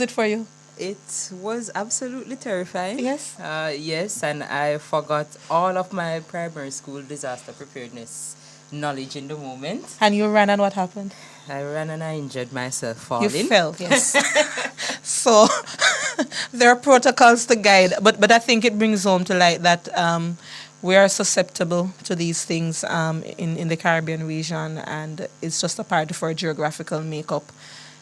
It for you? It was absolutely terrifying. Yes. Yes, and I forgot all of my primary school disaster preparedness knowledge in the moment. And you ran, and what happened? I ran and I injured myself You falling. fell, yes. So there are protocols to guide, but I think it brings home to light that we are susceptible to these things in the Caribbean region, and it's just a part of our geographical makeup.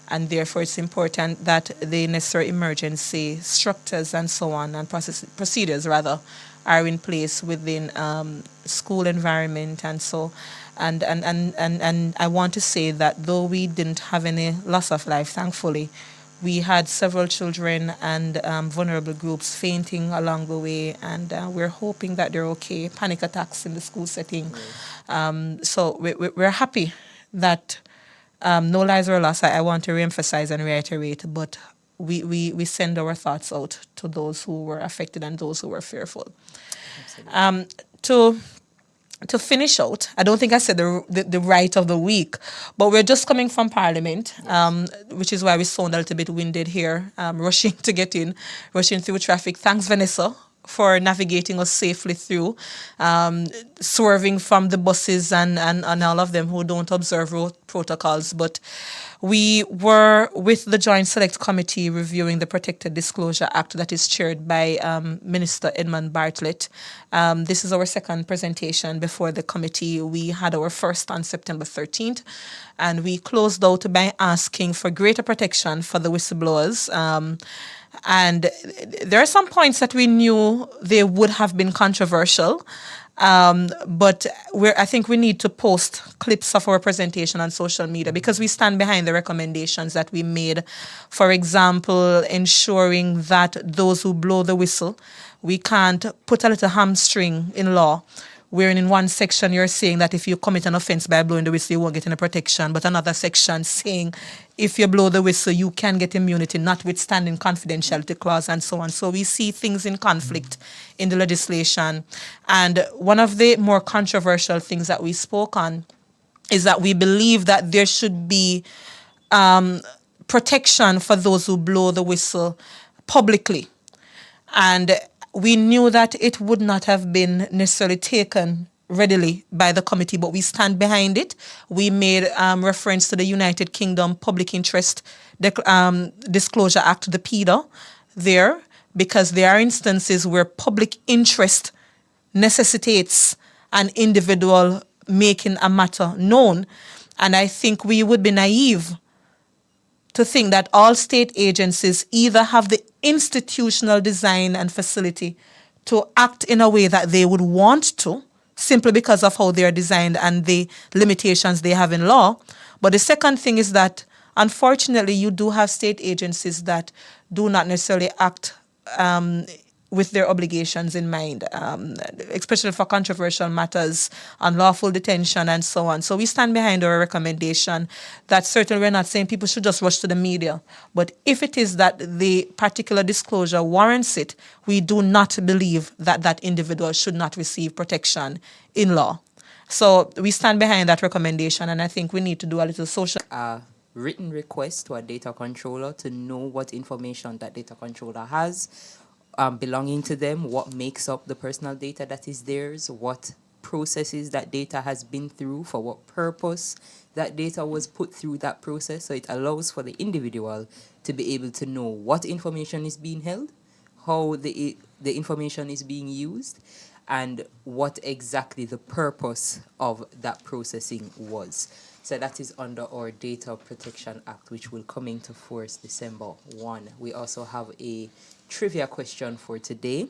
And therefore, it's important that the necessary emergency structures and so on, and procedures rather, are in place within school environment. And so and I want to say that though we didn't have any loss of life, thankfully, we had several children and vulnerable groups fainting along the way, and we're hoping that they're okay. Panic attacks in the school setting. So we're happy that no lives were lost. I want to reemphasize and reiterate, but we send our thoughts out to those who were affected and those who were fearful. To to finish out, I don't think I said the right of the week, but we're just coming from Parliament, which is why we sound a little bit winded here, rushing to get in, rushing through traffic. Thanks, Vanessa, for navigating us safely through, swerving from the buses and all of them who don't observe road protocols. But we were with the Joint Select Committee reviewing the Protected Disclosure Act that is chaired by Minister Edmund Bartlett. This is our second presentation before the committee. We had our first on September 13th, and we closed out by asking for greater protection for the whistleblowers. And there are some points that we knew they would have been controversial, but I think we need to post clips of our presentation on social media because we stand behind the recommendations that we made. For example, ensuring that those who blow the whistle, we can't put a little hamstring in law, wherein in one section you're saying that if you commit an offense by blowing the whistle, you won't get any protection, but another section saying if you blow the whistle, you can get immunity, notwithstanding confidentiality clause and so on. So we see things in conflict in the legislation. And one of the more controversial things that we spoke on is that we believe that there should be protection for those who blow the whistle publicly. And we knew that it would not have been necessarily taken readily by the committee, but we stand behind it. We made reference to the United Kingdom Public Interest Disclosure Act, the PIDA, there, because there are instances where public interest necessitates an individual making a matter known. And I think we would be naive to think that all state agencies either have the institutional design and facility to act in a way that they would want to, simply because of how they are designed and the limitations they have in law. But the second thing is that, unfortunately, you do have state agencies that do not necessarily act with their obligations in mind, especially for controversial matters, unlawful detention, and so on. So we stand behind our recommendation that certainly we're not saying people should just rush to the media. But if it is that the particular disclosure warrants it, we do not believe that that individual should not receive protection in law. So we stand behind that recommendation, and I think we need to do a little social. Written request to a data controller to know what information that data controller has belonging to them, what makes up the personal data that is theirs, what processes that data has been through, for what purpose that data was put through that process. So it allows for the individual to be able to know what information is being held, how the information is being used, and what exactly the purpose of that processing was. So that is under our Data Protection Act, which will come into force December 1. We also have a trivia question for today.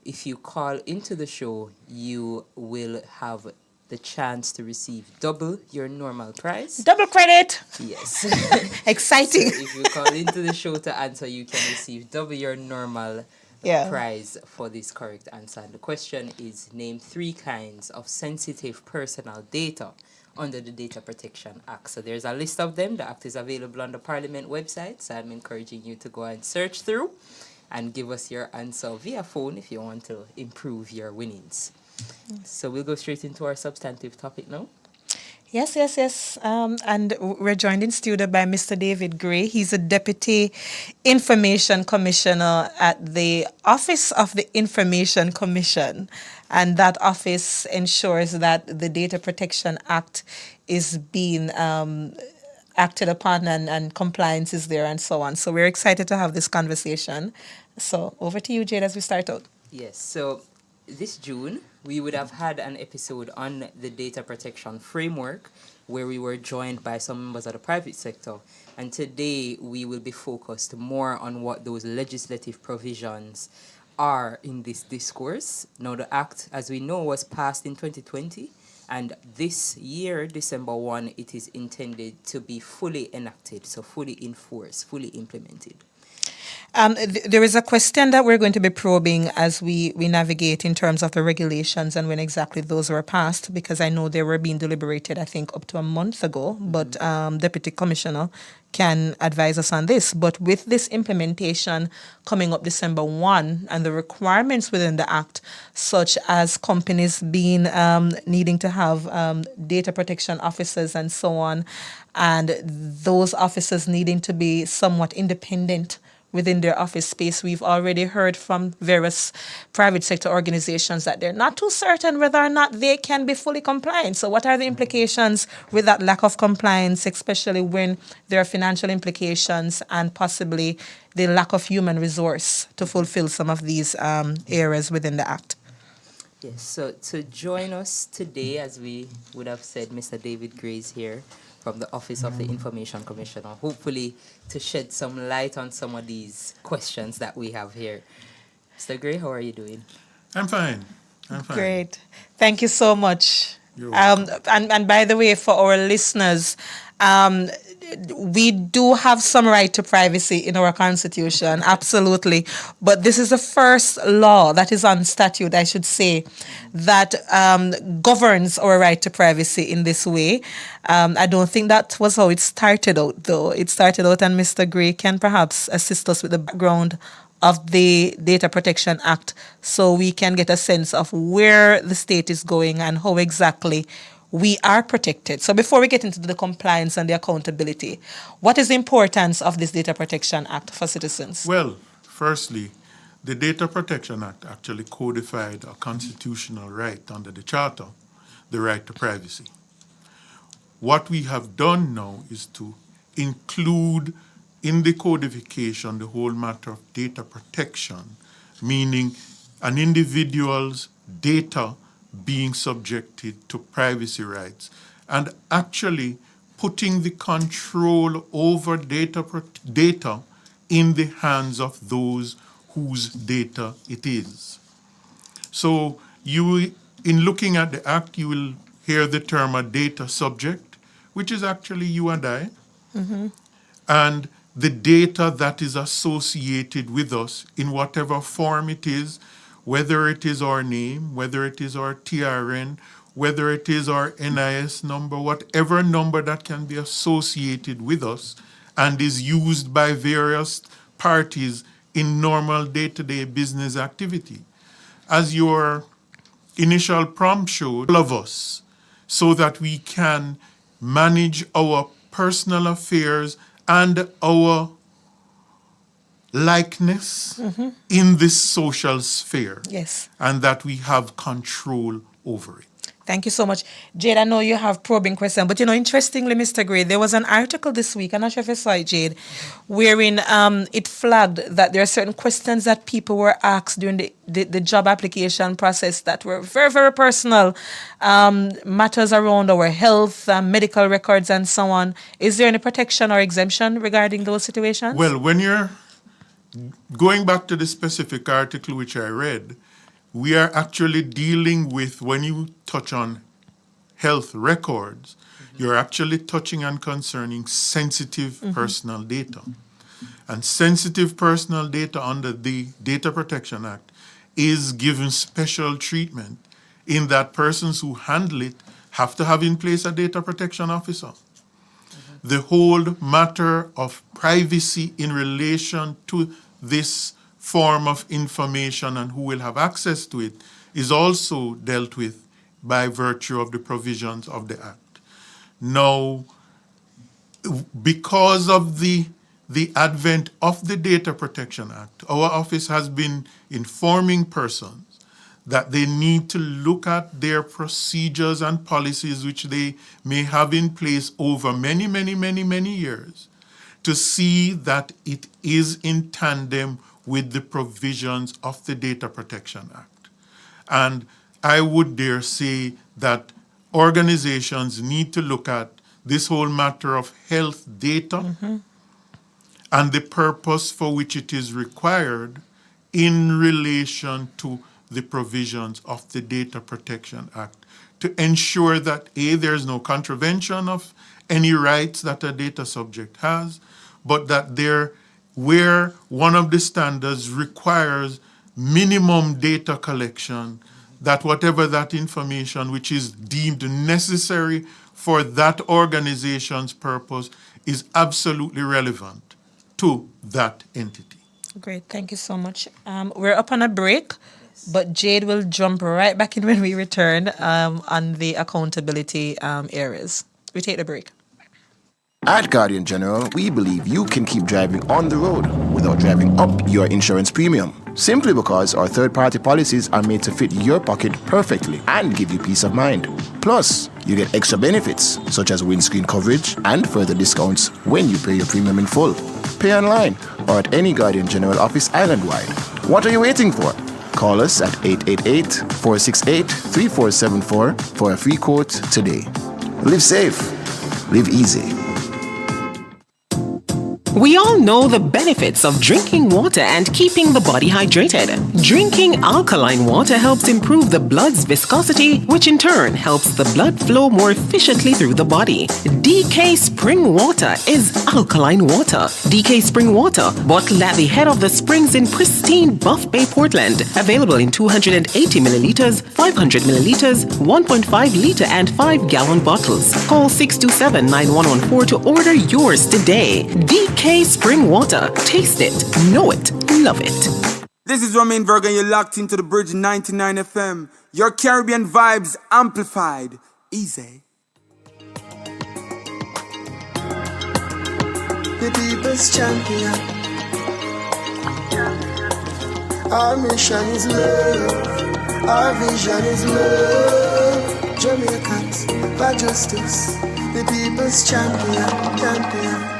If you call into the show, you will have the chance to receive double your normal price. Double credit! Yes. Exciting. So if you call into the show to answer, you can receive double your normal prize for this correct answer. And the question is, name 3 kinds of sensitive personal data under the Data Protection Act. So there's a list of them. The act is available on the Parliament website, so I'm encouraging you to go and search through and give us your answer via phone if you want to improve your winnings. So we'll go straight into our substantive topic now. Yes, yes, yes. And we're joined in studio by Mr. David Gray. He's a Deputy Information Commissioner at the Office of the Information Commission. And that office ensures that the Data Protection Act is being acted upon and compliance is there and so on. So we're excited to have this conversation. So over to you, Jade, as we start out. Yes, so this June, we would have had an episode on the data protection framework where we were joined by some members of the private sector. And today, we will be focused more on what those legislative provisions are in this discourse. Now, the Act, as we know, was passed in 2020. And this year, December 1, it is intended to be fully enacted, so fully enforced, fully implemented. There is a question that we're going to be probing as we navigate in terms of the regulations and when exactly those were passed, because I know they were being deliberated, I think, up to a month ago, but Deputy Commissioner can advise us on this. But with this implementation coming up December 1 and the requirements within the Act, such as companies being needing to have data protection officers and so on, and those officers needing to be somewhat independent within their office space. We've already heard from various private sector organizations that they're not too certain whether or not they can be fully compliant. So what are the implications with that lack of compliance, especially when there are financial implications and possibly the lack of human resource to fulfill some of these areas within the Act? Yes, so to join us today, as we would have said, Mr. David Gray is here from the Office of the Information Commissioner, hopefully to shed some light on some of these questions that we have here. Mr. Gray, how are you doing? I'm fine. I'm fine. Great. Thank you so much. You're welcome. And by the way, for our listeners, we do have some right to privacy in our constitution, absolutely. But this is the first law that is on statute, I should say, that governs our right to privacy in this way. I don't think that was how it started out, though. It started out, and Mr. Gray can perhaps assist us with the background of the Data Protection Act so we can get a sense of where the state is going and how exactly we are protected. So before we get into the compliance and the accountability, what is the importance of this Data Protection Act for citizens? Well, firstly, the Data Protection Act actually codified a constitutional right under the Charter, the right to privacy. What we have done now is to include in the codification the whole matter of data protection, meaning an individual's data being subjected to privacy rights, and actually putting the control over data in the hands of those whose data it is. So in looking at the Act, you will hear the term a data subject, which is actually you and I, and the data that is associated with us in whatever form it is, whether it is our name, whether it is our TRN, whether it is our NIS number, whatever number that can be associated with us and is used by various parties in normal day-to-day business activity. As your initial prompt showed, all of us, so that we can manage our personal affairs and our likeness in this social sphere. Yes. And that we have control over it. Thank you so much. Jade, I know you have probing questions, but interestingly, Mr. Gray, there was an article this week, I'm not sure if you saw it, Jade, wherein it flagged that there are certain questions that people were asked during the job application process that were very, very personal, matters around our health, medical records, and so on. Is there any protection or exemption regarding those situations? Well, when you're going back to the specific article which I read, we are actually dealing with, when you touch on health records, you're actually touching on concerning sensitive personal data. And sensitive personal data under the Data Protection Act is given special treatment in that persons who handle it have to have in place a data protection officer. The whole matter of privacy in relation to this form of information and who will have access to it is also dealt with by virtue of the provisions of the Act. Now, because of the advent of the Data Protection Act, our office has been informing persons that they need to look at their procedures and policies which they may have in place over many, many, many, many years to see that it is in tandem with the provisions of the Data Protection Act. And I would dare say that organizations need to look at this whole matter of health data and the purpose for which it is required in relation to the provisions of the Data Protection Act to ensure that A, there's no contravention of any rights that a data subject has, but that there, where one of the standards requires minimum data collection, that whatever that information which is deemed necessary for that organization's purpose is absolutely relevant to that entity. Great, thank you so much. We're up on a break, but Jade will jump right back in when we return on the accountability areas. We take the break. At Guardian General, we believe you can keep driving on the road without driving up your insurance premium. Simply because our third-party policies are made to fit your pocket perfectly and give you peace of mind. Plus, you get extra benefits such as windscreen coverage and further discounts when you pay your premium in full. Pay online or at any Guardian General office island-wide. What are you waiting for? Call us at 888-468-3474 for a free quote today. Live safe. Live easy. We all know the benefits of drinking water and keeping the body hydrated. Drinking alkaline water helps improve the blood's viscosity, which in turn helps the blood flow more efficiently through the body. DK Spring Water is alkaline water. DK Spring Water, bottled at the head of the springs in pristine Buff Bay, Portland. Available in 280 milliliters, 500 milliliters, 1.5 liter and 5-gallon bottles. Call 627-9114 to order yours today. DK Spring Water. Taste it, know it, love it. This is Romain Verga and you're locked into the Bridge 99 FM. Your Caribbean vibes amplified. Easy. The people's champion. Our mission is love. Our vision is love. Jamaicans, by justice. The people's champion, champion.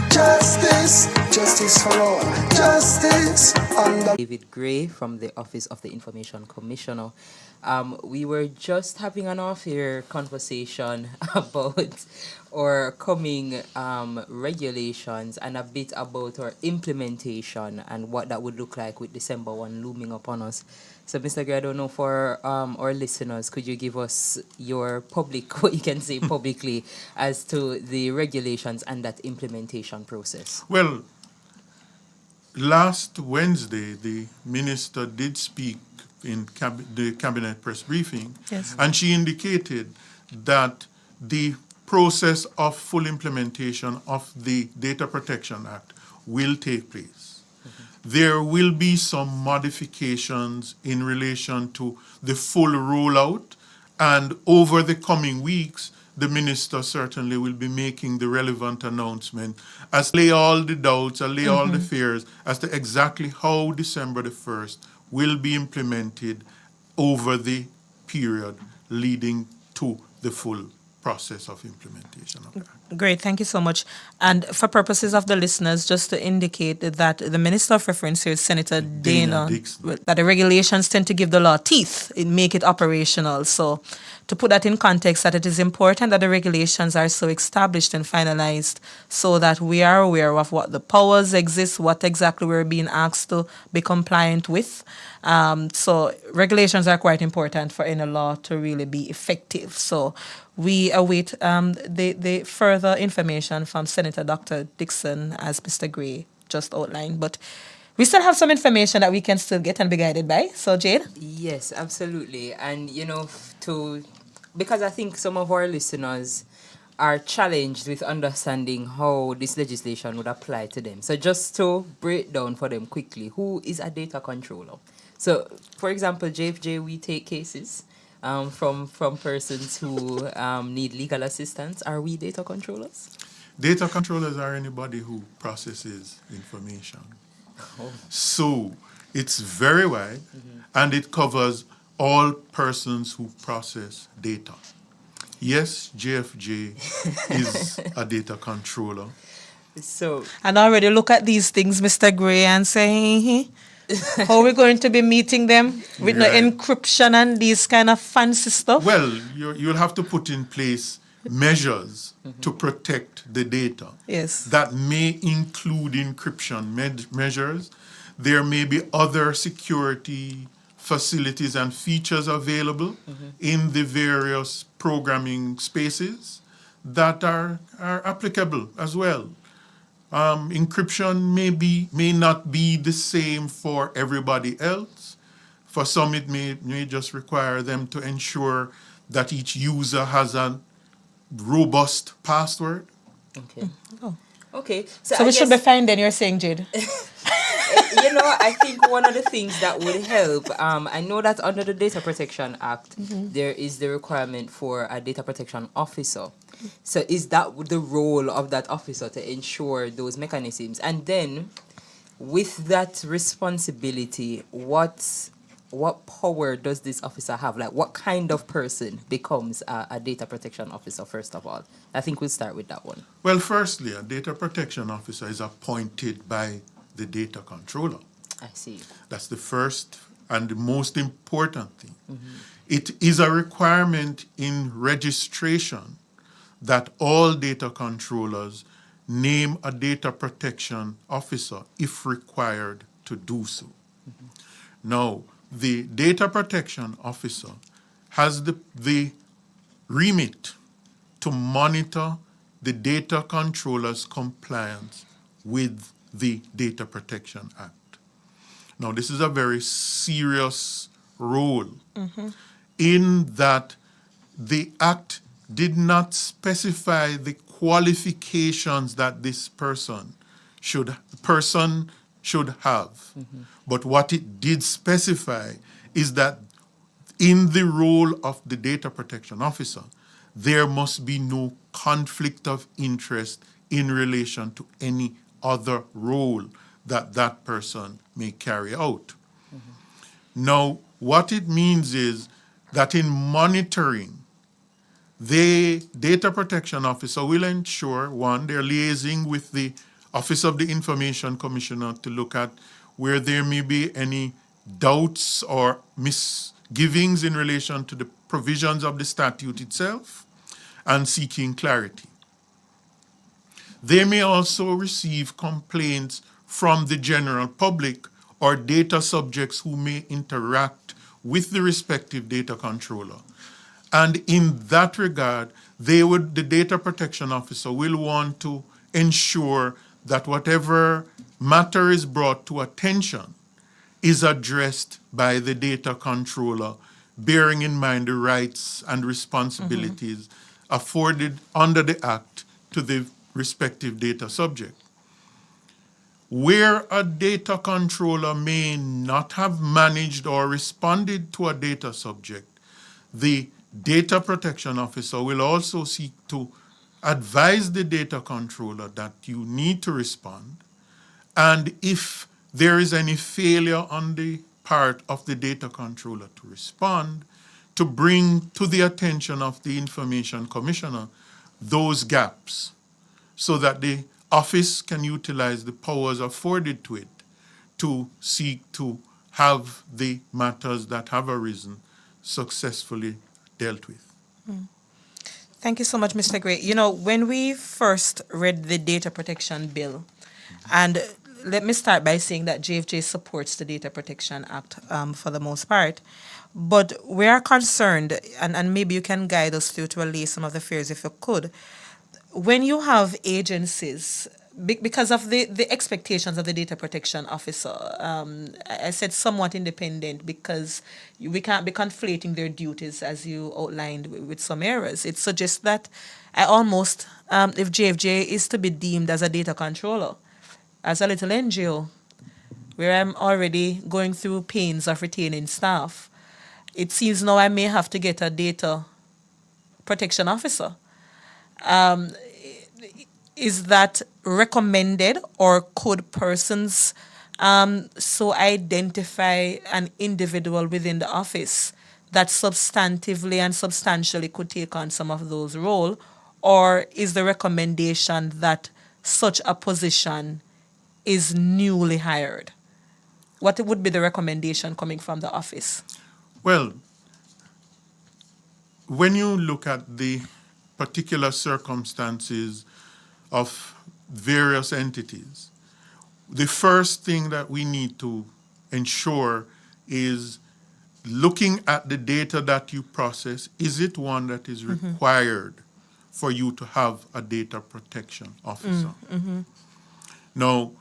Justice, justice for all, justice under David Gray from the Office of the Information Commissioner. We were just having an off-air conversation about our coming regulations and a bit about our implementation and what that would look like with December 1 looming upon us. So, Mr. Gray, I don't know, for our listeners, could you give us your what you can say publicly as to the regulations and that implementation process? Well, last Wednesday, the minister did speak in the cabinet press briefing, Yes. and she indicated that the process of full implementation of the Data Protection Act will take place. There will be some modifications in relation to the full rollout, and over the coming weeks, the minister certainly will be making the relevant announcement as to lay all the doubts, allay all the fears as to exactly how December the 1st will be implemented over the period leading to the full process of implementation of that. Great, thank you so much. And for purposes of the listeners, just to indicate that the Minister of Reference here is Senator Dana, Dixon. that the regulations tend to give the law teeth, it make it operational. So to put that in context, that it is important that the regulations are so established and finalized so that we are aware of what the powers exist, what exactly we're being asked to be compliant with. So regulations are quite important for any law to really be effective. So we await the further information from Senator Dr. Dixon, as Mr. Gray just outlined. But we still have some information that we can still get and be guided by. So, Jade? Yes, absolutely. And, because I think some of our listeners are challenged with understanding how this legislation would apply to them. So just to break down for them quickly, who is a data controller? So, for example, JFJ, we take cases. from persons who need legal assistance. Are we data controllers? Data controllers are anybody who processes information. So it's very wide, and it covers all persons who process data. Yes, JFJ is a data controller. So And already look at these things, Mr. Gray, and say, how are we going to be meeting them with no Right. encryption and these kind of fancy stuff? Well, you'll have to put in place measures to protect the data. Yes. That may include encryption measures. There may be other security facilities and features available in the various programming spaces that are applicable as well. Encryption may not be the same for everybody else. For some, it may just require them to ensure that each user has a robust password. okay. Oh. Okay. So I we should be guess, fine then, you're saying, Jade? I think one of the things that would help, I know that under the Data Protection Act, there is the requirement for a data protection officer. So is that the role of that officer to ensure those mechanisms? And then with that responsibility, what power does this officer have? Like, what kind of person becomes a data protection officer, first of all? I think we'll start with that one. Well, firstly, a data protection officer is appointed by the data controller. I see. That's the first and the most important thing. It is a requirement in registration that all data controllers name a data protection officer if required to do so. Now, the data protection officer has the remit to monitor the data controller's compliance with the Data Protection Act. Now, this is a very serious role in that the Act did not specify the qualifications that this person should have. But what it did specify is that in the role of the data protection officer, there must be no conflict of interest in relation to any other role that person may carry out. Now, what it means is that in monitoring, the data protection officer will ensure, one, they're liaising with the Office of the Information Commissioner to look at where there may be any doubts or misgivings in relation to the provisions of the statute itself and seeking clarity. They may also receive complaints from the general public or data subjects who may interact with the respective data controller. And in that regard, the data protection officer will want to ensure that whatever matter is brought to attention is addressed by the data controller, bearing in mind the rights and responsibilities afforded under the Act to the respective data subject. Where a data controller may not have managed or responded to a data subject, the data protection officer will also seek to advise the data controller that you need to respond, and if there is any failure on the part of the data controller to respond, to bring to the attention of the Information Commissioner those gaps so that the office can utilize the powers afforded to it to seek to have the matters that have arisen successfully dealt with. Thank you so much, Mr. Gray. When we first read the data protection bill, and let me start by saying that JFJ supports the Data Protection Act for the most part, but we are concerned, and maybe you can guide us through to allay some of the fears if you could. When you have agencies, because of the expectations of the data protection officer, I said somewhat independent because we can't be conflating their duties as you outlined with some errors. It suggests that I almost, if JFJ is to be deemed as a data controller, as a little NGO, where I'm already going through pains of retaining staff, it seems now I may have to get a data protection officer. Is that recommended, or could persons so identify an individual within the office that substantively and substantially could take on some of those roles? Or is the recommendation that such a position is newly hired? What would be the recommendation coming from the office? Well, when you look at the particular circumstances of various entities, the first thing that we need to ensure is looking at the data that you process. Is it one that is required for you to have a data protection officer? Now,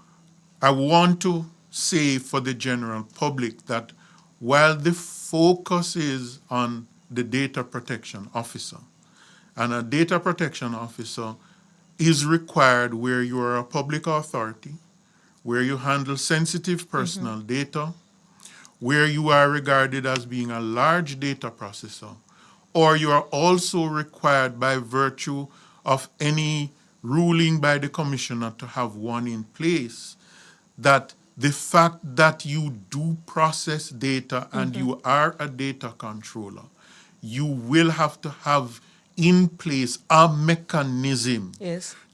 I want to say for the general public that while the focus is on the data protection officer, and a data protection officer is required where you are a public authority, where you handle sensitive personal data, where you are regarded as being a large data processor, or you are also required by virtue of any ruling by the commissioner to have one in place, that the fact that you do process data and you are a data controller, you will have to have in place a mechanism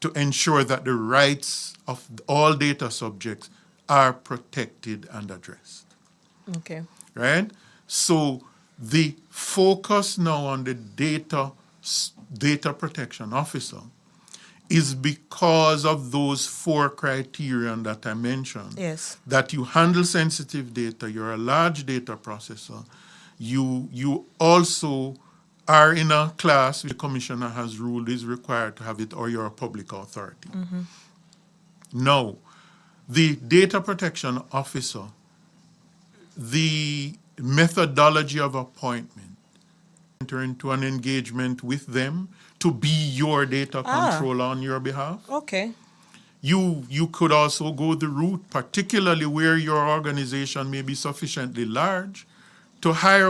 to ensure that the rights of all data subjects are protected and addressed. Okay. Right? So the focus now on the data protection officer is because of those 4 criteria that I mentioned. Yes. That you handle sensitive data, you're a large data processor, you also are in a class the commissioner has ruled is required to have it, or you're a public authority. Now, the data protection officer, the methodology of appointment, enter into an engagement with them to be your data controller on your behalf. Okay. You could also go the route, particularly where your organization may be sufficiently large, to hire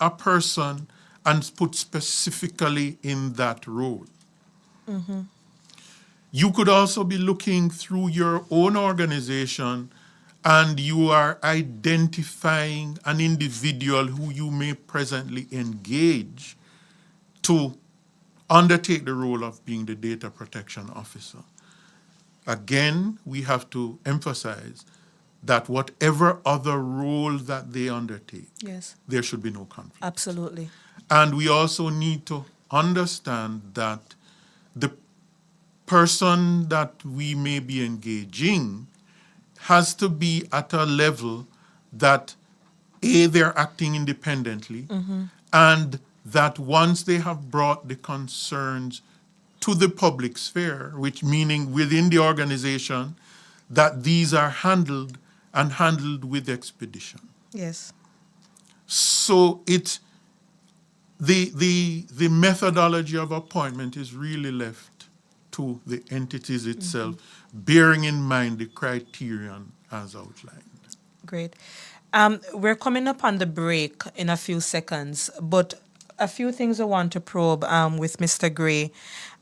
a person and put specifically in that role. You could also be looking through your own organization and you are identifying an individual who you may presently engage to undertake the role of being the data protection officer. Again, we have to emphasize that whatever other role that they undertake, there should be no conflict. Absolutely. And we also need to understand that the person that we may be engaging has to be at a level that, A, they're acting independently, and that once they have brought the concerns to the public sphere, which meaning within the organization, that these are handled and handled with expedition. Yes. So the methodology of appointment is really left to the entities itself, bearing in mind the criterion as outlined. Great. We're coming up on the break in a few seconds, but a few things I want to probe with Mr. Gray.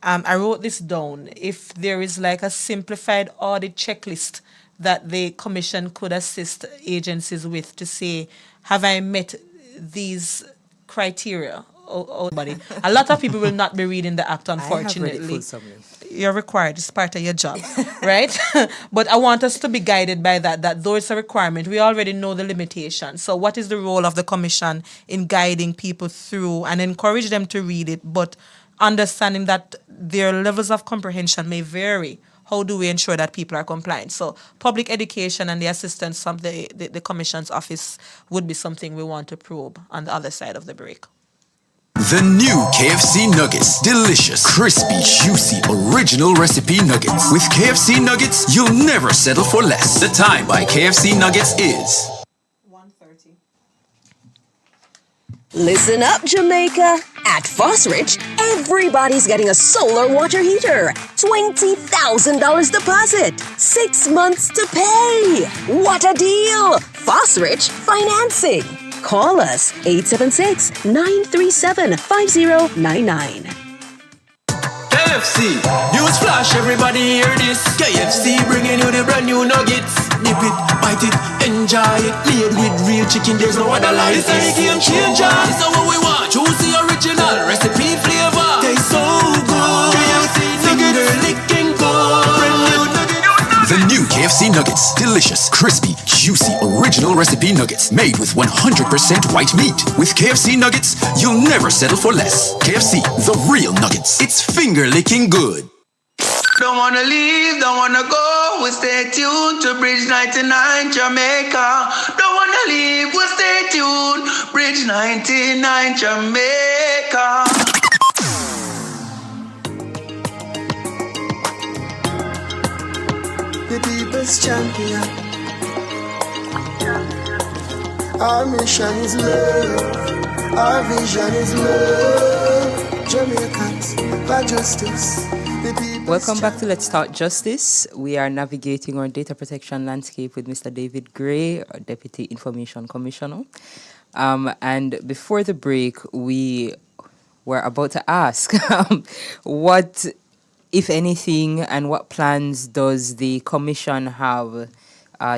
I wrote this down. If there is like a simplified audit checklist that the commission could assist agencies with to say, have I met these criteria? A lot of people will not be reading the act, unfortunately. You're required. It's part of your job, right? But I want us to be guided by that though it's a requirement, we already know the limitations. So what is the role of the commission in guiding people through and encourage them to read it, but understanding that their levels of comprehension may vary? How do we ensure that people are compliant? So public education and the assistance from the commission's office would be something we want to probe on the other side of the break. The new KFC Nuggets. Delicious, crispy, juicy, original recipe nuggets. With KFC Nuggets, you'll never settle for less. The time by KFC Nuggets is 1:30. Listen up, Jamaica. At Fosrich, everybody's getting a solar water heater. $20,000 deposit. 6 months to pay. What a deal! Fosrich financing. Call us 876-937-5099. KFC, news flash, everybody hear this. KFC bringing you the brand new nuggets. Nip it, bite it, enjoy it. Laid with real chicken, there's no other like this. It's a game changer. This is what we want. Choose the original recipe flavor. Tastes so good. KFC finger licking good. Brand new nugget. The new KFC Nuggets. Delicious, crispy, juicy, original recipe nuggets made with 100% white meat. With KFC Nuggets, you'll never settle for less. KFC, the real nuggets. It's finger-licking good. Don't wanna leave, don't wanna go. We'll stay tuned to Bridge 99 Jamaica. Don't wanna leave, we'll stay tuned. Bridge 99 Jamaica. The people's champion. Our mission is love. Our vision is love. Jamaicans for justice. Welcome back to Let's Talk Justice. We are navigating our data protection landscape with Mr. David Gray, our Deputy Information Commissioner. And before the break, we were about to ask what, if anything, and what plans does the Commission have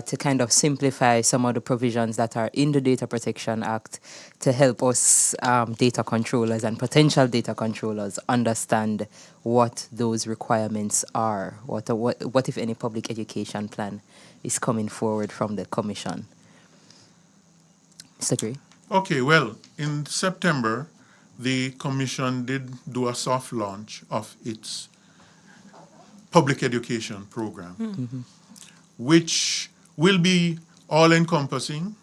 to kind of simplify some of the provisions that are in the Data Protection Act to help us data controllers and potential data controllers understand what those requirements are. What if any, public education plan is coming forward from the Commission? Mr. Gray? Okay, well, in September, the Commission did do a soft launch of its public education program, which will be all-encompassing.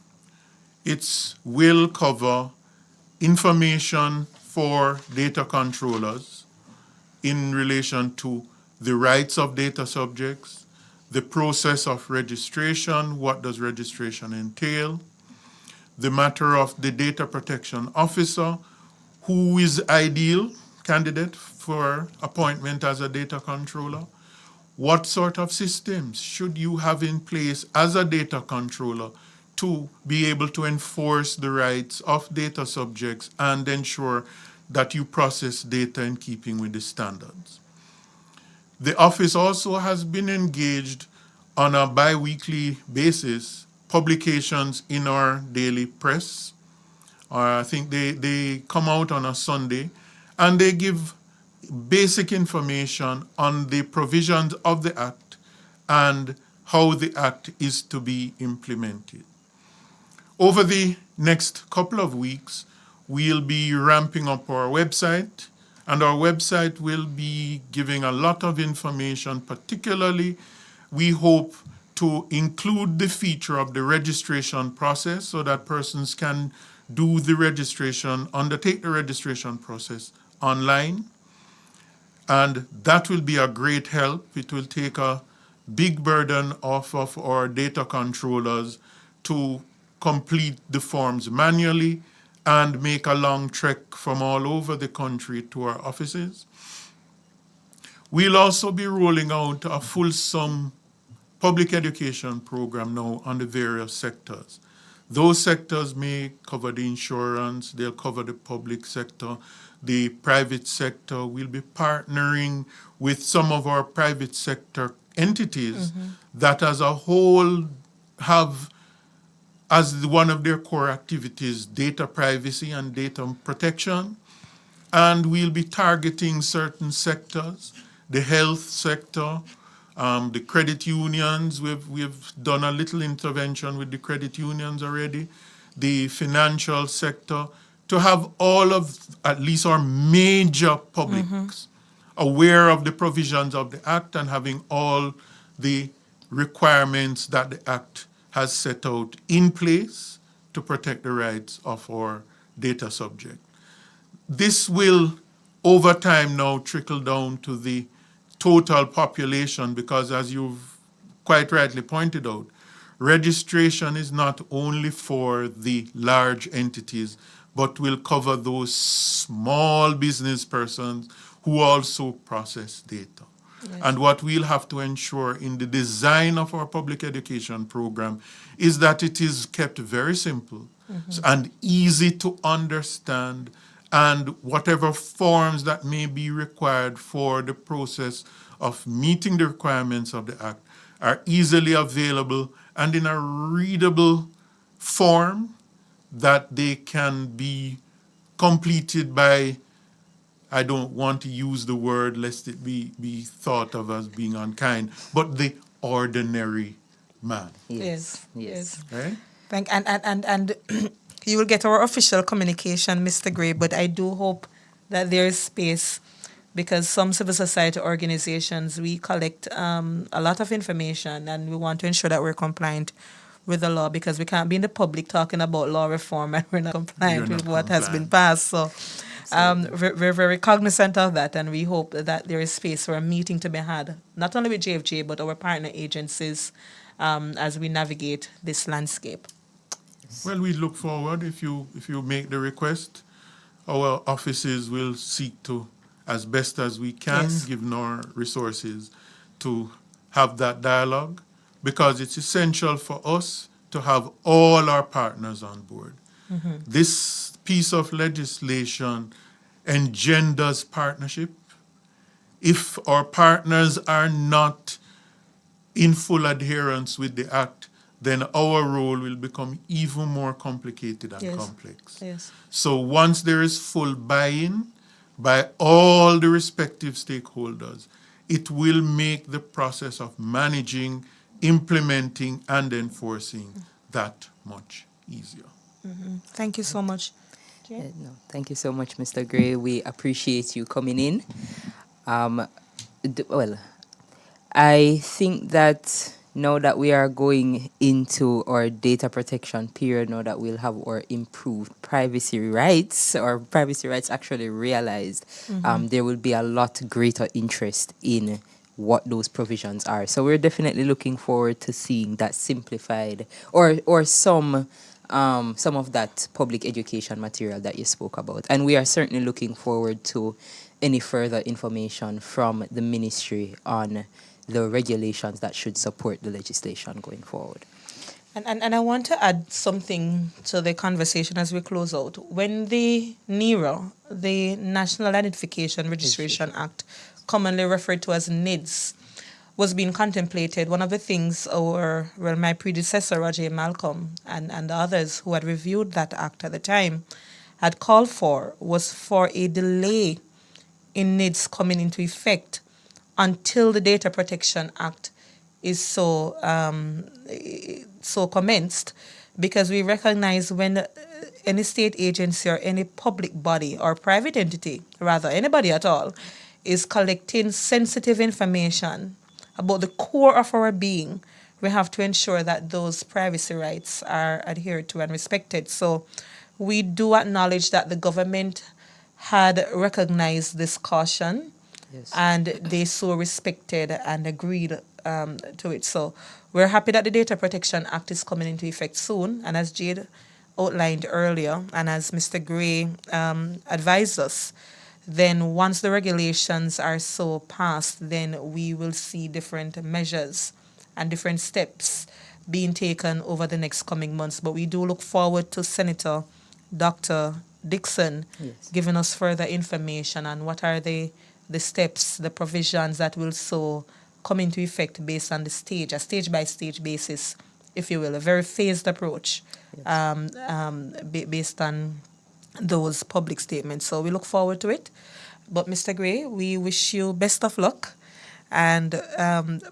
It will cover information for data controllers in relation to the rights of data subjects, the process of registration, what does registration entail, the matter of the data protection officer, who is ideal candidate for appointment as a data controller, what sort of systems should you have in place as a data controller to be able to enforce the rights of data subjects and ensure that you process data in keeping with the standards. The office also has been engaged on a bi-weekly basis, publications in our daily press. I think they come out on a Sunday, and they give basic information on the provisions of the Act and how the Act is to be implemented. Over the next couple of weeks, we'll be ramping up our website, and our website will be giving a lot of information. Particularly, we hope to include the feature of the registration process so that persons can do the registration, undertake the registration process online. And that will be a great help. It will take a big burden off of our data controllers to complete the forms manually and make a long trek from all over the country to our offices. We'll also be rolling out a fulsome public education program now on the various sectors. Those sectors may cover the insurance, they'll cover the public sector, the private sector. We'll be partnering with some of our private sector entities that as a whole have as one of their core activities data privacy and data protection. And we'll be targeting certain sectors, the health sector, the credit unions. We've done a little intervention with the credit unions already, the financial sector, to have all of at least our major publics aware of the provisions of the Act and having all the requirements that the Act has set out in place to protect the rights of our data subject. This will, over time now, trickle down to the total population because, as you've quite rightly pointed out, registration is not only for the large entities, but will cover those small business persons who also process data. Yes. And what we'll have to ensure in the design of our public education program is that it is kept very simple and easy to understand, and whatever forms that may be required for the process of meeting the requirements of the Act are easily available and in a readable form that they can be completed by, I don't want to use the word lest it be thought of as being unkind, but the ordinary man. Yes. Right? And you will get our official communication, Mr. Gray, but I do hope that there is space, because some civil society organizations, we collect a lot of information, and we want to ensure that we're compliant with the law, because we can't be in the public talking about law reform and we're not compliant with what has been passed. So we're very cognizant of that, and we hope that there is space for a meeting to be had, not only with JFJ, but our partner agencies as we navigate this landscape. Well, we look forward. If you make the request, our offices will seek to, as best as we can, given our resources, to have that dialogue, because it's essential for us to have all our partners on board. This piece of legislation engenders partnership. If our partners are not in full adherence with the Act, then our role will become even more complicated and complex. So once there is full buy-in by all the respective stakeholders, it will make the process of managing, implementing, and enforcing that much easier. Thank you so much. Thank you so much, Mr. Gray. We appreciate you coming in. Well, I think that now that we are going into our data protection period, now that we'll have our improved privacy rights, or privacy rights actually realized, there will be a lot greater interest in what those provisions are. So we're definitely looking forward to seeing that simplified, or some of that public education material that you spoke about. And we are certainly looking forward to any further information from the ministry on the regulations that should support the legislation going forward. And I want to add something to the conversation as we close out. When the NIRA, the National Identification Registration Act, commonly referred to as NIDS, was being contemplated, one of the things my predecessor, Roger Malcolm, and others who had reviewed that act at the time had called for was for a delay in NIDS coming into effect until the Data Protection Act is so commenced, because we recognize when any state agency or any public body or private entity, rather anybody at all, is collecting sensitive information about the core of our being, we have to ensure that those privacy rights are adhered to and respected. So we do acknowledge that the government had recognized this caution, and they so respected and agreed to it. So we're happy that the Data Protection Act is coming into effect soon. And as Jade outlined earlier, and as Mr. Gray advised us, then once the regulations are so passed, then we will see different measures and different steps being taken over the next coming months. But we do look forward to Senator Dr. Dixon giving us further information on what are the steps, the provisions that will so come into effect based on a stage-by-stage basis, if you will, a very phased approach based on those public statements. So we look forward to it. But Mr. Gray, we wish you best of luck. And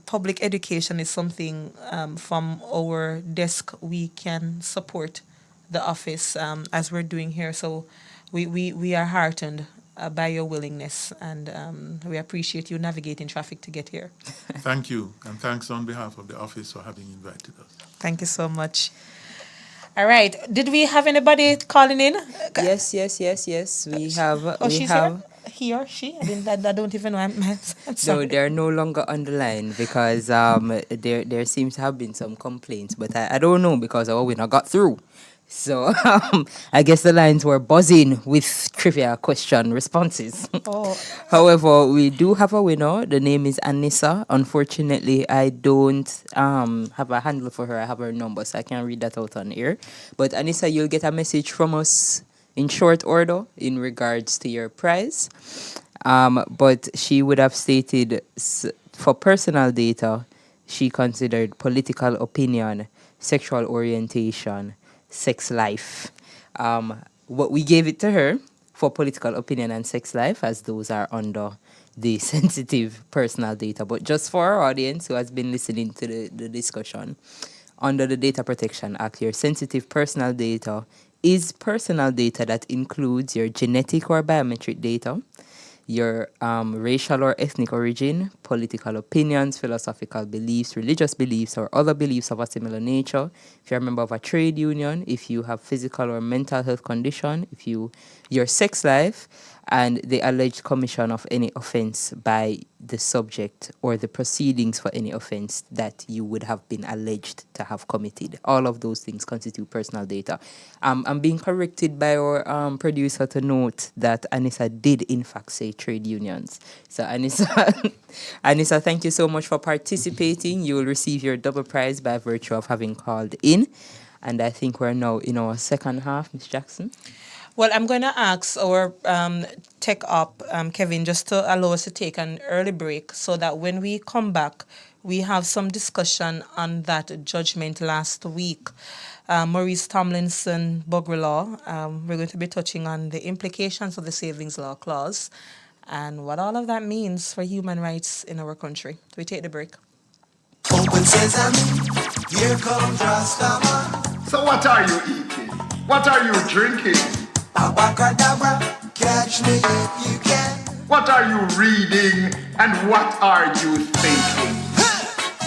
public education is something from our desk we can support the office as we're doing here. So we are heartened by your willingness, and we appreciate you navigating traffic to get here. Thank you, and thanks on behalf of the office for having invited us. Thank you so much. All right. Did we have anybody calling in? Yes. We have. Oh, she's here? He or she? I don't even know. I'm sorry. No, they're no longer on the line because there seems to have been some complaints, but I don't know because we not got through. So I guess the lines were buzzing with trivia question responses. Oh. However, we do have a winner. The name is Anissa. Unfortunately, I don't have a handle for her. I have her number, so I can't read that out on air. But Anissa, you'll get a message from us in short order in regards to your prize. But she would have stated for personal data, she considered political opinion, sexual orientation, sex life. What we gave it to her for political opinion and sex life, as those are under the sensitive personal data. But just for our audience who has been listening to the discussion, under the Data Protection Act, your sensitive personal data is personal data that includes your genetic or biometric data, your racial or ethnic origin, political opinions, philosophical beliefs, religious beliefs, or other beliefs of a similar nature. If you're a member of a trade union, if you have physical or mental health condition, your sex life, and the alleged commission of any offense by the subject or the proceedings for any offense that you would have been alleged to have committed. All of those things constitute personal data. I'm being corrected by our producer to note that Anissa did in fact say trade unions. So Anissa, Anissa, thank you so much for participating. You will receive your double prize by virtue of having called in. And I think we're now in our second half, Ms. Jackson. Well, I'm going to ask our tech op, Kevin, just to allow us to take an early break so that when we come back, we have some discussion on that judgment last week. Maurice Tomlinson Buggery Law. We're going to be touching on the implications of the Savings Law Clause and what all of that means for human rights in our country. So we take the break. Open sesame, here comes Rastaman. So what are you eating? What are you drinking? Abacadabra, catch me if you can. What are you reading and what are you thinking?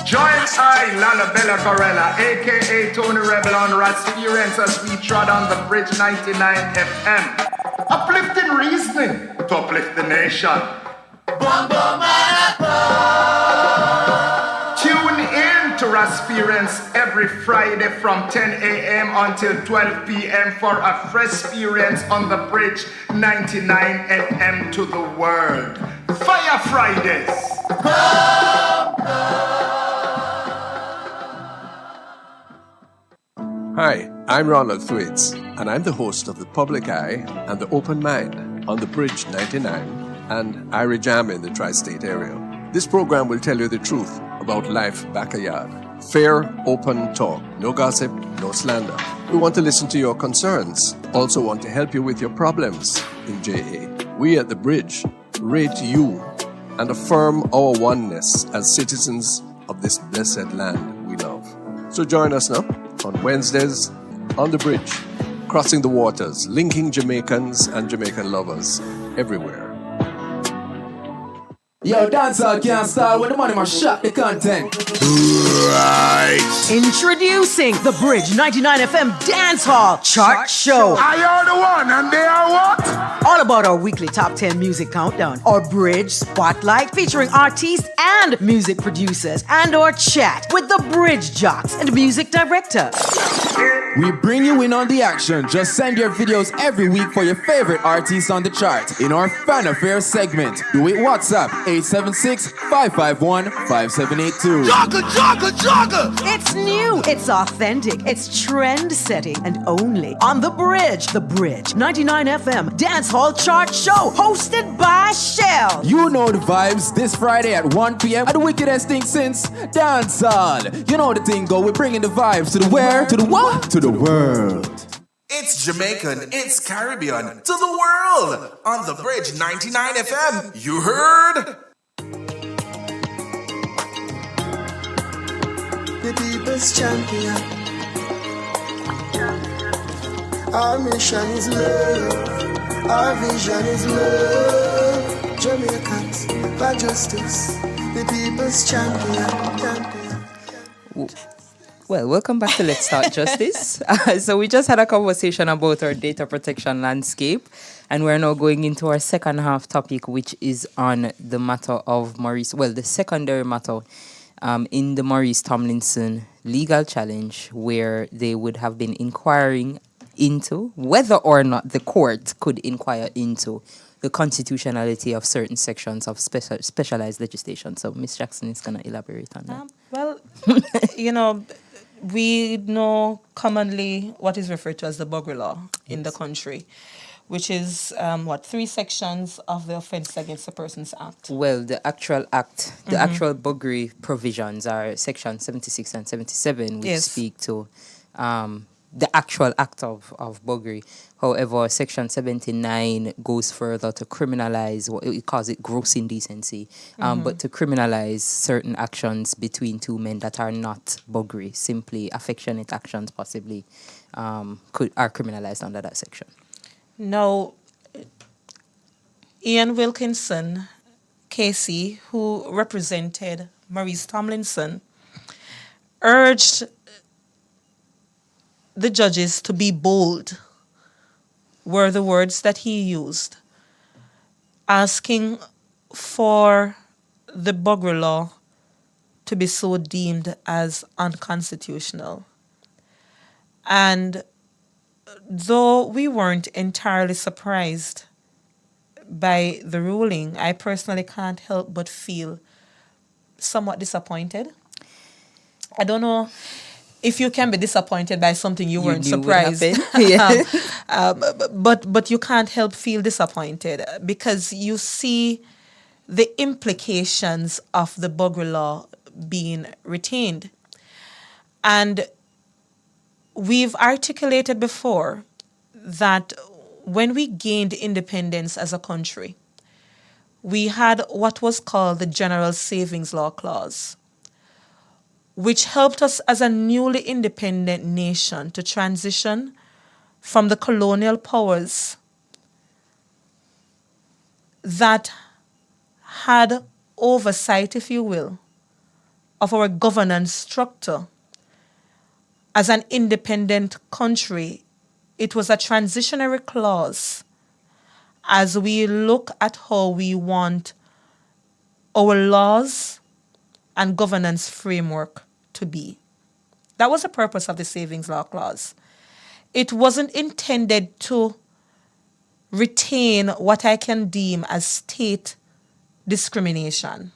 Join I, Lalabella Corella, aka Tony Rebel on Raspirance as we trod on the Bridge 99 FM. Uplifting reasoning to uplift the nation. Tune in to Raspirance every Friday from 10 a.m. until 12 p.m. for a fresh experience on the Bridge 99 FM to the world. Fire Fridays! Hi, I'm Ronald Thwaites, and I'm the host of The Public Eye and The Open Mind on the Bridge 99 and Irie Jam in the tri-state area. This program will tell you the truth about life backyard. Fair, open talk. No gossip, no slander. We want to listen to your concerns. Also want to help you with your problems in JA. We at The Bridge rate you and affirm our oneness as citizens of this blessed land we love. So join us now on Wednesdays on The Bridge, crossing the waters, linking Jamaicans and Jamaican lovers everywhere. Yo, dancehall can't start when the money must shut the content. Right. Introducing the Bridge 99 FM Dance Hall Chart Show. I are the one and they are what? All about our weekly top 10 music countdown, our Bridge Spotlight featuring artists and music producers, and our chat with the Bridge Jocks and music director. We bring you in on the action. Just send your videos every week for your favorite artists on the chart in our Fan Affair segment. Do it WhatsApp 876-551-5782. Jogger! It's new, it's authentic, it's trend-setting, and only on The Bridge. The Bridge 99 FM Dance Hall Chart Show, hosted by Shell. You know the vibes this Friday at 1 p.m. at the wickedest thing since dancehall. You know the thing go, we're bringing the vibes to the where, to the what, to the world. It's Jamaican, it's Caribbean, to the world on the Bridge 99 FM. You heard? The people's champion. Our mission is love. Our vision is love. Jamaicans for justice. The people's champion. Well, welcome back to Let's Start Justice. So we just had a conversation about our data protection landscape, and we're now going into our second half topic, which is on the matter of Maurice, well, the secondary matter in the Maurice Tomlinson legal challenge, where they would have been inquiring into whether or not the court could inquire into the constitutionality of certain sections of specialized legislation. So Ms. Jackson is going to elaborate on that. Well, we know commonly what is referred to as the Buggery Law in the country, which is 3 sections of the Offence Against a Persons Act. Well, the actual act, the actual buggery provisions are section 76 and 77, which speak to the actual act of buggery. However, section 79 goes further to criminalize what it calls it gross indecency, but to criminalize certain actions between two men that are not buggery, simply affectionate actions possibly are criminalized under that section. Now, Ian Wilkinson, Casey, who represented Maurice Tomlinson, urged the judges to be bold, were the words that he used, asking for the Buggery Law to be so deemed as unconstitutional. And though we weren't entirely surprised by the ruling, I personally can't help but feel somewhat disappointed. I don't know if you can be disappointed by something you weren't surprised. But you can't help feel disappointed because you see the implications of the Buggery Law being retained. And we've articulated before that when we gained independence as a country, we had what was called the General Savings Law Clause, which helped us as a newly independent nation to transition from the colonial powers that had oversight, if you will, of our governance structure. As an independent country, it was a transitionary clause as we look at how we want our laws and governance framework to be. That was the purpose of the Savings Law Clause. It wasn't intended to retain what I can deem as state discrimination.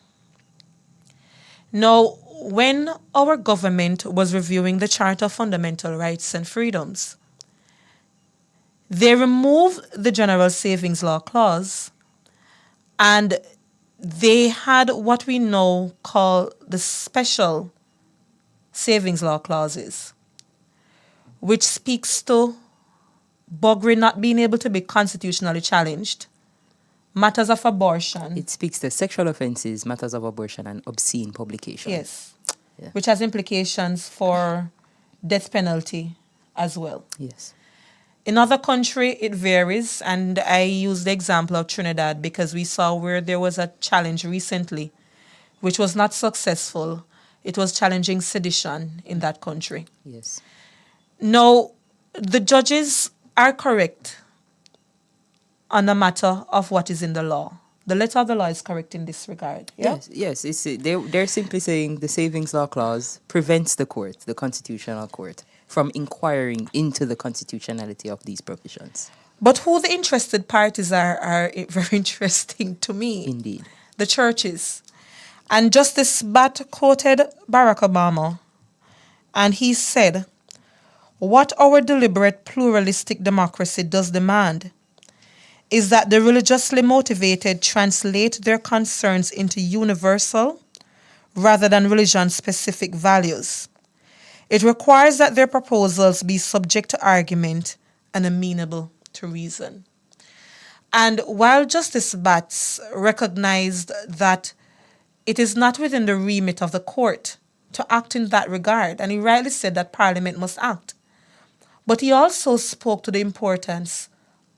Now, when our government was reviewing the Charter of Fundamental Rights and Freedoms, they removed the General Savings Law Clause and they had what we now call the Special Savings Law Clauses, which speaks to buggery not being able to be constitutionally challenged, matters of abortion. It speaks to sexual offences, matters of abortion, and obscene publication. Yes, which has implications for death penalty as well. Yes. In other countries, it varies, and I use the example of Trinidad because we saw where there was a challenge recently, which was not successful. It was challenging sedition in that country. Yes. Now, the judges are correct on the matter of what is in the law. The letter of the law is correct in this regard. Yeah? Yes. They're simply saying the Savings Law Clause prevents the court, the Constitutional Court, from inquiring into the constitutionality of these provisions. But who the interested parties are very interesting to me. Indeed. The churches. And Justice Batt quoted Barack Obama, and he said, "What our deliberate pluralistic democracy does demand is that the religiously motivated translate their concerns into universal rather than religion-specific values. It requires that their proposals be subject to argument and amenable to reason." And while Justice Batts recognized that it is not within the remit of the court to act in that regard, and he rightly said that Parliament must act, but he also spoke to the importance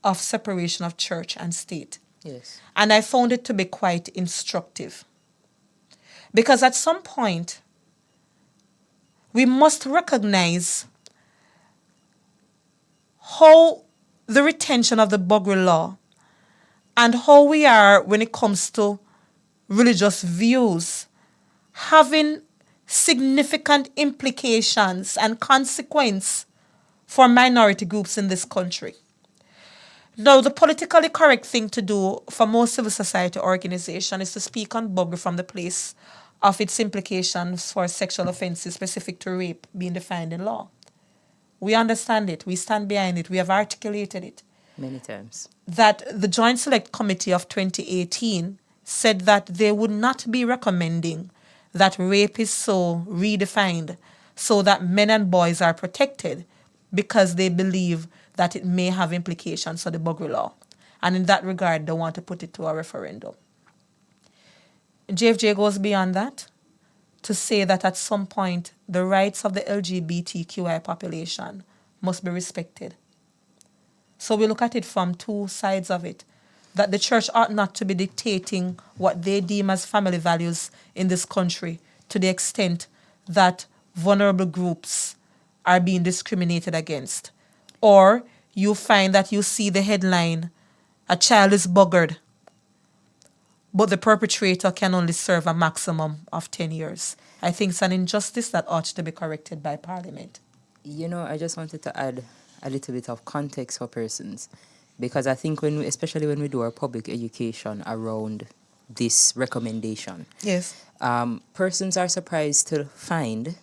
of separation of church and state. Yes. And I found it to be quite instructive. Because at some point, we must recognize how the retention of the Buggery Law and how we are when it comes to religious views having significant implications and consequence for minority groups in this country. Now, the politically correct thing to do for most civil society organizations is to speak on buggery from the place of its implications for sexual offenses specific to rape being defined in law. We understand it. We stand behind it. We have articulated it. Many times. That the Joint Select Committee of 2018 said that they would not be recommending that rape is so redefined so that men and boys are protected because they believe that it may have implications for the buggery law. And in that regard, they want to put it to a referendum. JFJ goes beyond that to say that at some point, the rights of the LGBTQI population must be respected. So we look at it from two sides of it, that the church ought not to be dictating what they deem as family values in this country to the extent that vulnerable groups are being discriminated against. Or you find that you see the headline, a child is buggered, but the perpetrator can only serve a maximum of 10 years. I think it's an injustice that ought to be corrected by Parliament. You know, I just wanted to add a little bit of context for persons, because I think especially when we do our public education around this recommendation, yes, persons are surprised to find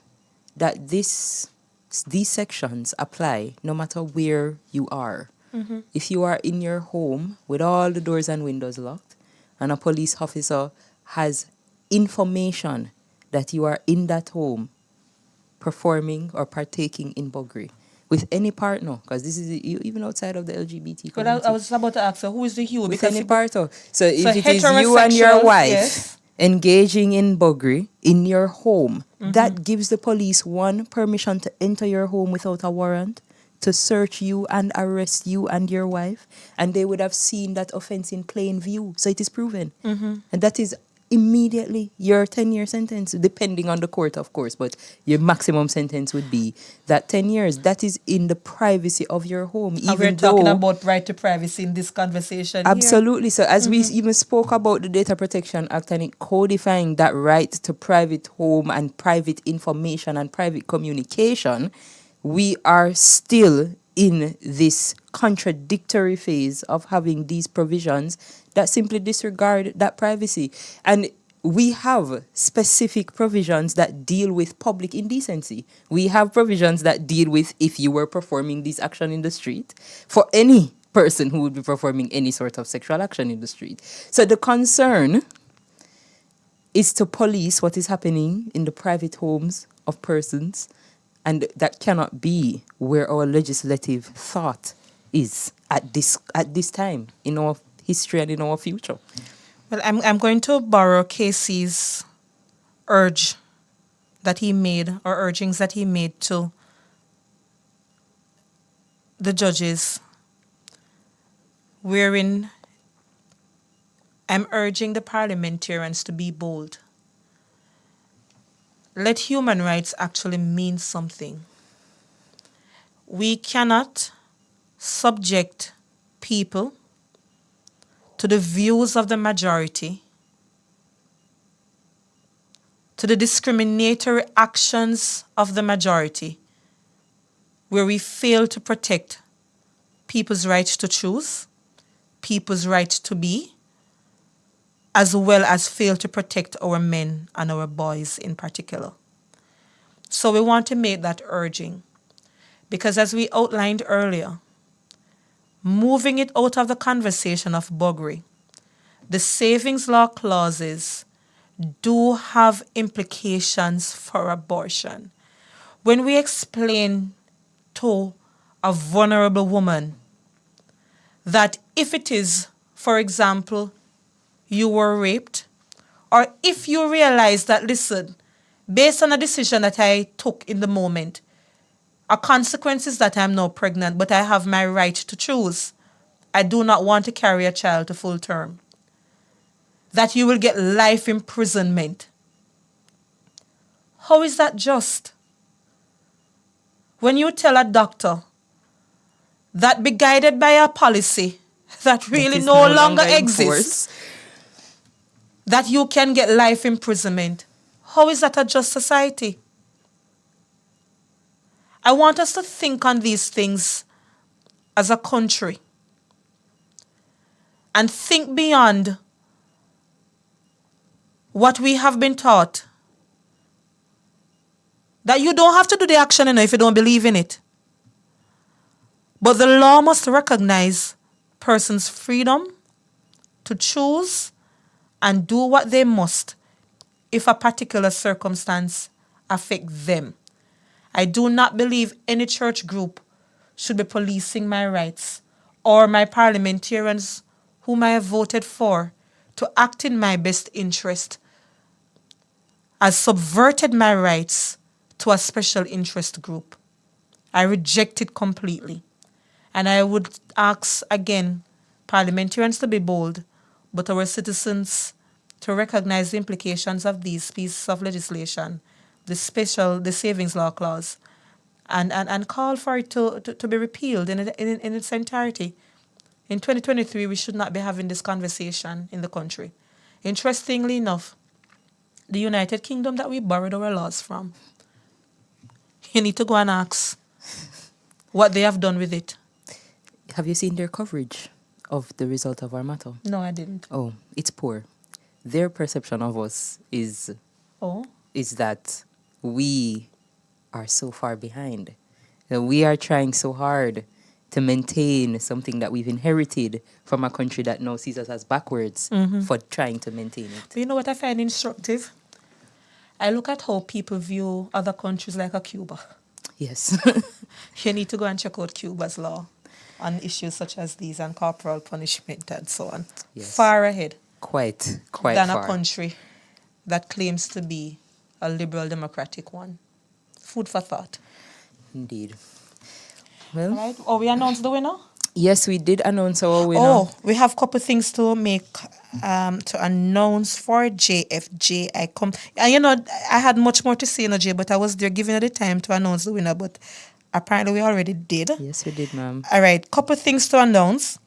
that these sections apply no matter where you are. Mm-hmm. If you are in your home with all the doors and windows locked, and a police officer has information that you are in that home performing or partaking in buggery with any partner, because this is even outside of the LGBT community. But I was about to ask her, who is the you? With Because any partner. So if it is you heterosexual, and your wife yes, engaging in buggery in your home, Mhm. that gives the police permission to enter your home without a warrant, to search you and arrest you and your wife, and they would have seen that offense in plain view. So it is proven. Mhm. And that is immediately your 10-year sentence, depending on the court, of course, but your maximum sentence would be that 10 years. That is in the privacy of your home. And we're talking about right to privacy in this conversation here. Absolutely. So as we even spoke about the Data Protection Act and it codifying that right to private home and private information and private communication, we are still in this contradictory phase of having these provisions that simply disregard that privacy. And we have specific provisions that deal with public indecency. We have provisions that deal with if you were performing this action in the street, for any person who would be performing any sort of sexual action in the street. So the concern is to police what is happening in the private homes of persons, and that cannot be where our legislative thought is at this time in our history and in our future. Well, I'm going to borrow Casey's urge that he made, or urgings that he made to the judges, wherein I'm urging the parliamentarians to be bold. Let human rights actually mean something. We cannot subject people to the views of the majority, to the discriminatory actions of the majority, where we fail to protect people's right to choose, people's right to be, as well as fail to protect our men and our boys in particular. So we want to make that urging, because as we outlined earlier, moving it out of the conversation of buggery, the savings law clauses do have implications for abortion. When we explain to a vulnerable woman that if it is, for example, you were raped, or if you realize that, listen, based on a decision that I took in the moment, a consequence is that I'm now pregnant, but I have my right to choose. I do not want to carry a child to full term. That you will get life imprisonment. How is that just? When you tell a doctor that, be guided by a policy that really no longer exists, that you can get life imprisonment, how is that a just society? I want us to think on these things as a country and think beyond what we have been taught. That you don't have to do the action if you don't believe in it. But the law must recognize persons' freedom to choose and do what they must if a particular circumstance affects them. I do not believe any church group should be policing my rights or my parliamentarians whom I have voted for to act in my best interest has subverted my rights to a special interest group. I reject it completely. And I would ask again, parliamentarians to be bold, but our citizens to recognize the implications of these pieces of legislation, the savings law clause, and call for it to be repealed in its entirety. In 2023, we should not be having this conversation in the country. Interestingly enough, the United Kingdom that we borrowed our laws from, you need to go and ask what they have done with it. Have you seen their coverage of the result of our matter? No, I didn't. Oh, it's poor. Their perception of us is that we are so far behind. That we are trying so hard to maintain something that we've inherited from a country that now sees us as backwards for trying to maintain it. But you know what I find instructive? I look at how people view other countries like a Cuba. Yes. You need to go and check out Cuba's law on issues such as these and corporal punishment and so on. Yes. Far ahead. Quite than far. A country that claims to be a liberal democratic one. Food for thought. Indeed. Well, all right. Oh, we announced the winner? Yes, we did announce our winner. Oh, we have a couple things to make, to announce for JFJ. I had much more to say, Jay, but I was there giving her the time to announce the winner, but apparently we already did. Yes, we did, ma'am. All right, couple things to announce.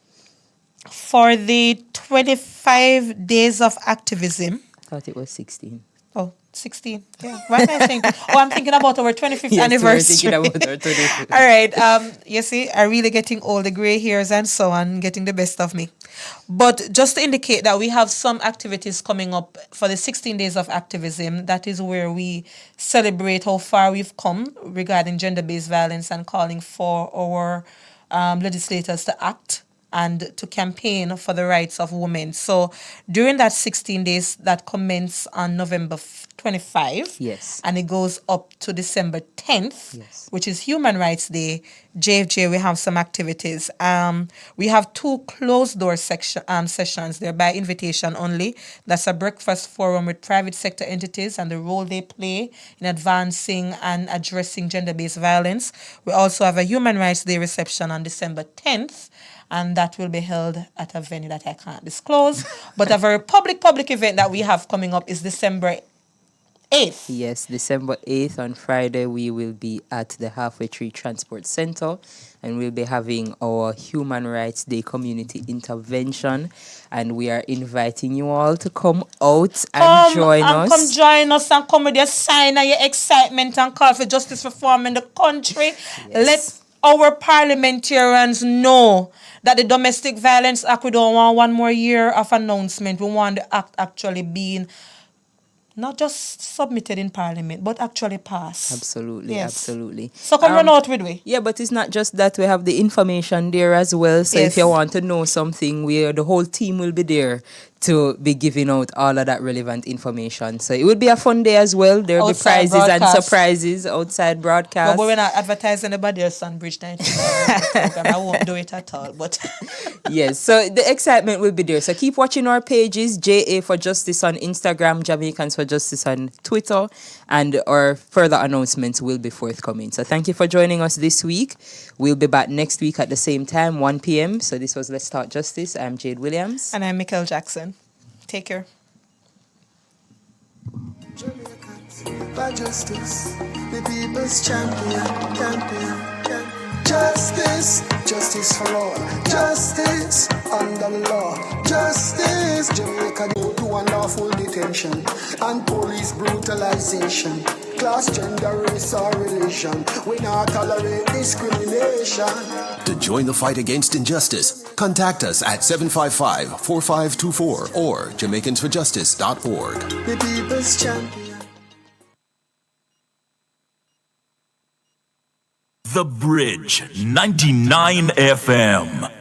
For the 25 days of activism. I thought it was 16. Oh, 16. Yeah. What am I thinking? I'm thinking about our 25th anniversary. Thinking about our 25th. All right. You see, I'm really getting all the gray hairs and so on, getting the best of me. But just to indicate that we have some activities coming up for the 16 days of activism. That is where we celebrate how far we've come regarding gender-based violence and calling for our legislators to act and to campaign for the rights of women. So during that 16 days that commence on November 25, yes, and it goes up to December 10th, yes, which is Human Rights Day, JFJ, we have some activities. We have 2 closed-door sessions. They're by invitation only. That's a breakfast forum with private sector entities and the role they play in advancing and addressing gender-based violence. We also have a Human Rights Day reception on December 10th, and that will be held at a venue that I can't disclose. But a very public event that we have coming up is December 8th. Yes, December 8th on Friday, we will be at the Halfway Tree Transport Center, and we'll be having our Human Rights Day community intervention, and we are inviting you all to come out and join us. Come join us and come with your sign and your excitement and call for justice reform in the country. Yes. Let our parliamentarians know that the Domestic Violence Act, we don't want one more year of announcement. We want the act actually being not just submitted in Parliament, but actually passed. Absolutely, yes. Absolutely. So come run out with we. Yeah, but it's not just that. We have the information there as well. So if you want to know something, the whole team will be there to be giving out all of that relevant information. So it will be a fun day as well. There will be prizes and surprises outside broadcast. But we're not advertising anybody else on Bridge 19. I won't do it at all. But yes, so the excitement will be there. So keep watching our pages, JA for Justice on Instagram, Jamaicans for Justice on Twitter, and our further announcements will be forthcoming. So thank you for joining us this week. We'll be back next week at the same time, 1 p.m. So this was Let's Talk Justice. I'm Jade Williams. And I'm Mikkel Jackson. Take care. Jamaicans for justice, the people's champion. Justice, justice for all. Justice under the law. Justice. Jamaica do unlawful detention and police brutalization. Class, gender, race or religion. We not tolerate discrimination. To join the fight against injustice, contact us at 755-4524 or JamaicансForJustice.org. The people's champion. The Bridge 99 FM.